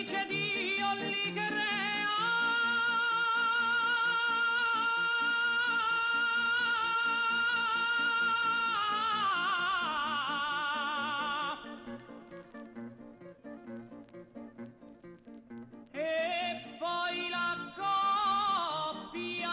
dice Dio li crea. E poi la coppia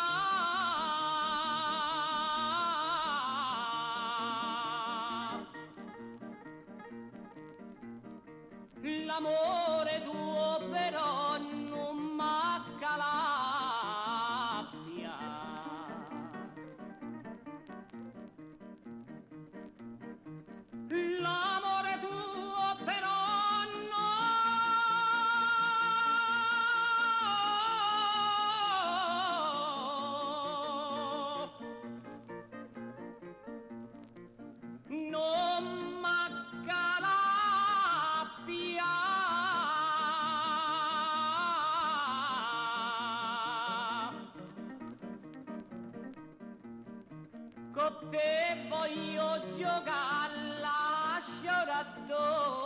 l'amore tuo però non manca l'abbia. L'amore tuo però non manca l'abbia. Con te voglio giocare, lascio raddoppia.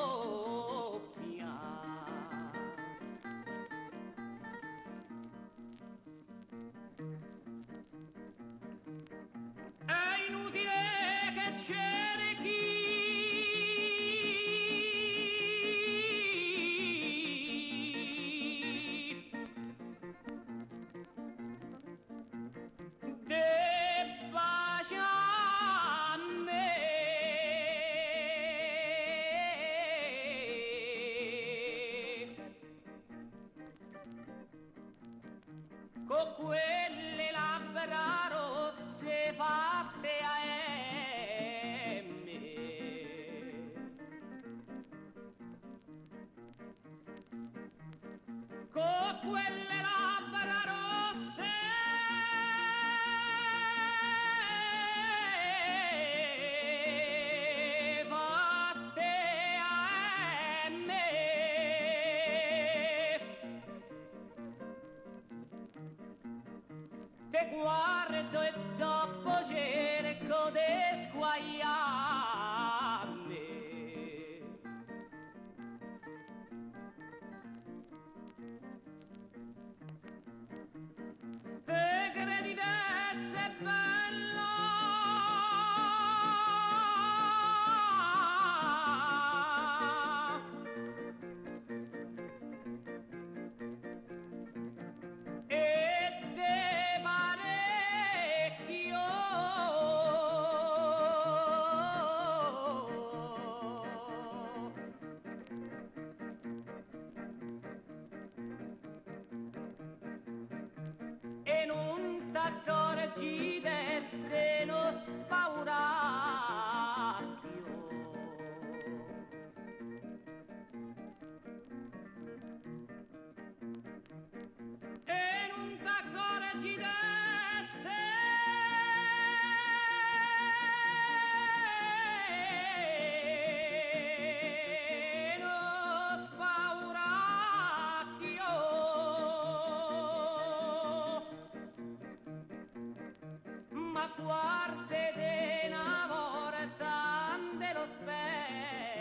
È inutile che cerchi, debba già a me. Con quelle labbra rosse fatte a M, con quelle labbra rosse fatte a M, te guardo e dopo cerco di sguagliarmi. Te credi di essere bella, e te parecchio, e non t'accorgi d'essere uno spauracchio. E non t'accorgi d'essere uno spauracchio. Ma guardate una volta dello specchio.